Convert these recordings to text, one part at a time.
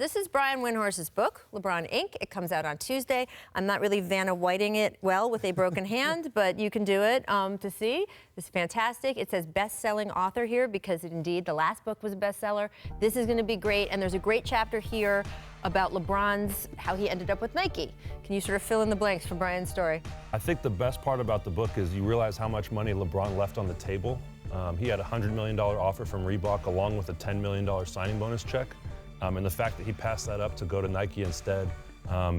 This is Brian Windhorst's book, LeBron Inc. It comes out on Tuesday. I'm not really Vanna Whiting it well with a broken hand, but you can do it to see. It's fantastic. It says best-selling author here because indeed the last book was a bestseller. This is going to be great, and there's a great chapter here about LeBron's, how he ended up with Nike. Can you sort of fill in the blanks from Brian's story? I think the best part about the book is you realize how much money LeBron left on the table. He had a $100 million offer from Reebok along with a $10 million signing bonus check. And the fact that he passed that up to go to Nike instead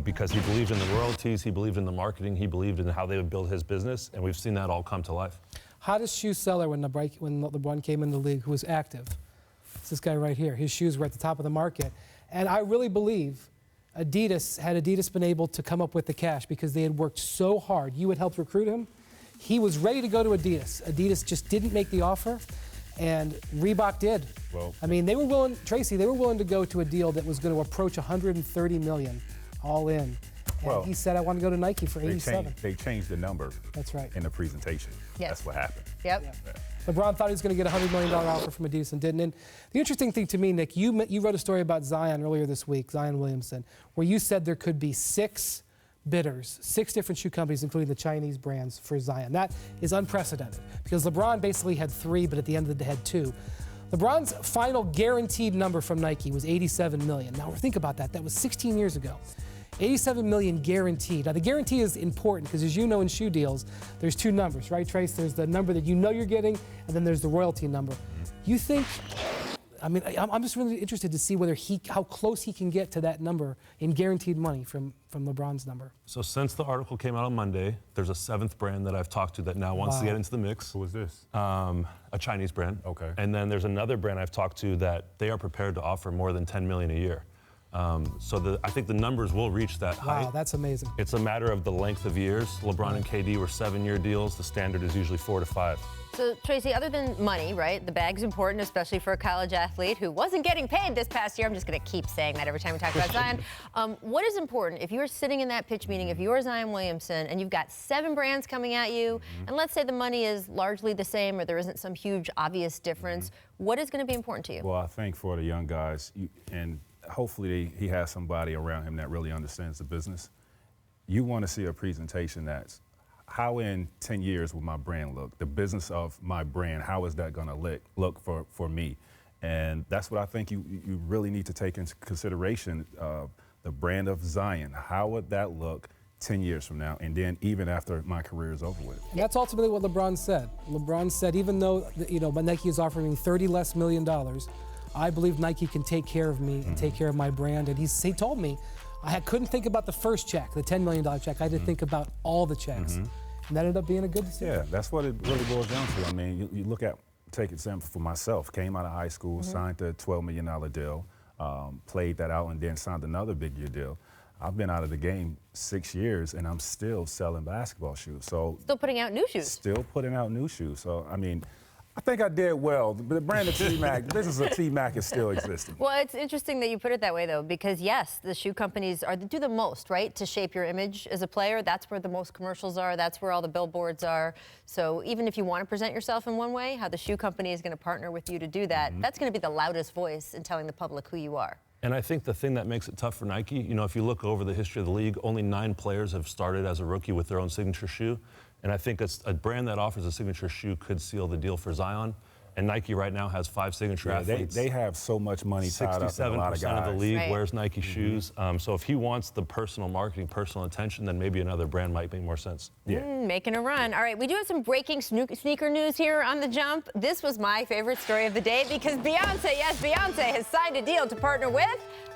because he believed in the royalties, he believed in the marketing, he believed in how they would build his business, and we've seen that all come to life. Hottest shoe seller when LeBron came in the league, who was active. It's this guy right here. His shoes were at the top of the market. And I really believe Adidas, had Adidas been able to come up with the cash because they had worked so hard, you had helped recruit him, he was ready to go to Adidas. Adidas just didn't make the offer. And Reebok did. Well, I mean, they were willing, Tracy, they were willing to go to a deal that was going to approach $130 million all in. And well, he said, I want to go to Nike for 87. They changed the number. That's right. In the presentation. Yes. That's what happened. Yep. Yeah. LeBron thought he was going to get a $100 million offer from Adidas and didn't. And the interesting thing to me, Nick, you wrote a story about Zion earlier this week, Zion Williamson, where you said there could be 6 bidders, 6 different shoe companies, including the Chinese brands for Zion. That is unprecedented because LeBron basically had 3, but at the end of the day had 2. LeBron's final guaranteed number from Nike was $87 million. Now think about that. That was 16 years ago. $87 million guaranteed. Now the guarantee is important because, as you know, in shoe deals, there's 2 numbers, right, Trace? There's the number that you know you're getting, and then there's the royalty number. You think? I mean, I'm just really interested to see how close he can get to that number in guaranteed money from LeBron's number. So since the article came out on Monday, there's a 7th brand that I've talked to that now wants to get into the mix. Who is this? A Chinese brand. Okay. And then there's another brand I've talked to that they are prepared to offer more than $10 million a year. So I think the numbers will reach that height. Wow, that's amazing. It's a matter of the length of years. LeBron and KD were 7-year deals. The standard is usually 4 to 5. So, Tracy, other than money, right, the bag's important, especially for a college athlete who wasn't getting paid this past year. I'm just going to keep saying that every time we talk about Zion. What is important if you're sitting in that pitch meeting, if you're Zion Williamson, and you've got 7 brands coming at you, and let's say the money is largely the same or there isn't some huge obvious difference, what is going to be important to you? Well, I think for the young guys, and hopefully he has somebody around him that really understands the business, you want to see a presentation that's how in 10 years will my brand look? The business of my brand, how is that going to look for me? And that's what I think you really need to take into consideration, the brand of Zion. How would that look 10 years from now, and then even after my career is over with? And that's ultimately what LeBron said. LeBron said, even though Nike is offering $30 less million, I believe Nike can take care of me and take care of my brand. And he told me, I couldn't think about the first check, the $10 million check. I had to think about all the checks. And that ended up being a good decision. Yeah, that's what it really boils down to. I mean, you look at, take example for myself, came out of high school, signed a $12 million deal, played that out, and then signed another big year deal. I've been out of the game 6 years, and I'm still selling basketball shoes. So still putting out new shoes. Still putting out new shoes. So, I mean, I think I did well. The brand of T-Mac, the business of T-Mac is still existing. Well, it's interesting that you put it that way, though, because, yes, the shoe companies do the most, right, to shape your image as a player. That's where the most commercials are. That's where all the billboards are. So even if you want to present yourself in one way, how the shoe company is going to partner with you to do that, that's going to be the loudest voice in telling the public who you are. And I think the thing that makes it tough for Nike, if you look over the history of the league, only 9 players have started as a rookie with their own signature shoe. And I think a brand that offers a signature shoe could seal the deal for Zion. And Nike right now has 5 signature athletes. They have so much money tied up in a lot of guys. 67% of the league wears Nike shoes. So if he wants the personal marketing, personal attention, then maybe another brand might make more sense. Making a run. All right, we do have some breaking sneaker news here on The Jump. This was my favorite story of the day because Beyonce, yes, Beyonce has signed a deal to partner with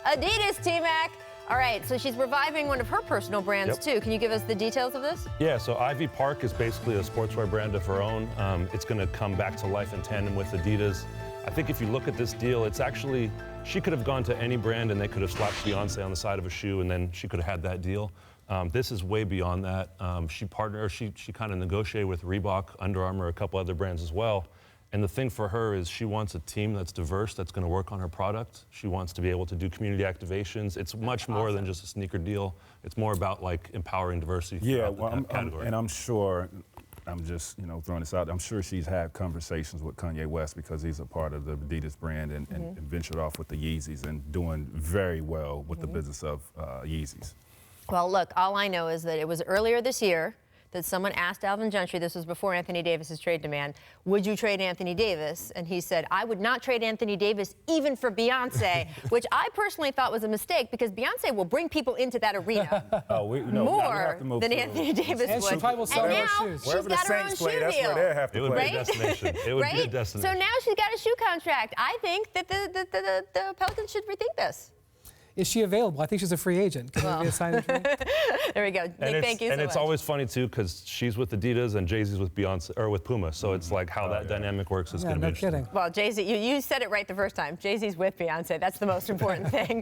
Adidas, T-Mac. All right, so she's reviving one of her personal brands, too. Can you give us the details of this? Yeah, so Ivy Park is basically a sportswear brand of her own. It's going to come back to life in tandem with Adidas. I think if you look at this deal, it's actually, she could have gone to any brand and they could have slapped Beyonce on the side of a shoe and then she could have had that deal. This is way beyond that. She kind of negotiated with Reebok, Under Armour, a couple other brands as well. And the thing for her is she wants a team that's diverse, that's going to work on her product. She wants to be able to do community activations. It's much more than just a sneaker deal. It's more about like empowering diversity throughout the category. And I'm sure I'm just, throwing this out. I'm sure she's had conversations with Kanye West because he's a part of the Adidas brand and ventured off with the Yeezys and doing very well with the business of Yeezys. Well, look, all I know is that it was earlier this year that someone asked Alvin Gentry, this was before Anthony Davis's trade demand, would you trade Anthony Davis? And he said, I would not trade Anthony Davis even for Beyonce, which I personally thought was a mistake because Beyonce will bring people into that arena more than Anthony Davis And would. she probably will sell and more now shoes. she's Wherever the got her own Saints shoe play, that's deal. where they have to It would play. be a destination. It would be a Right? destination. So now she's got a shoe contract. I think that the Pelicans should rethink this. Is she available? I think she's a free agent. Can there be a sign of trade? There we go. Nick, thank you so and much. it's always funny too because she's with Adidas and Jay-Z's with Beyonce or with Puma. So it's like how that dynamic works is Yeah, going to be no interesting. kidding. Well, Jay-Z, you said it right the first time. Jay-Z's with Beyonce. That's the most important thing.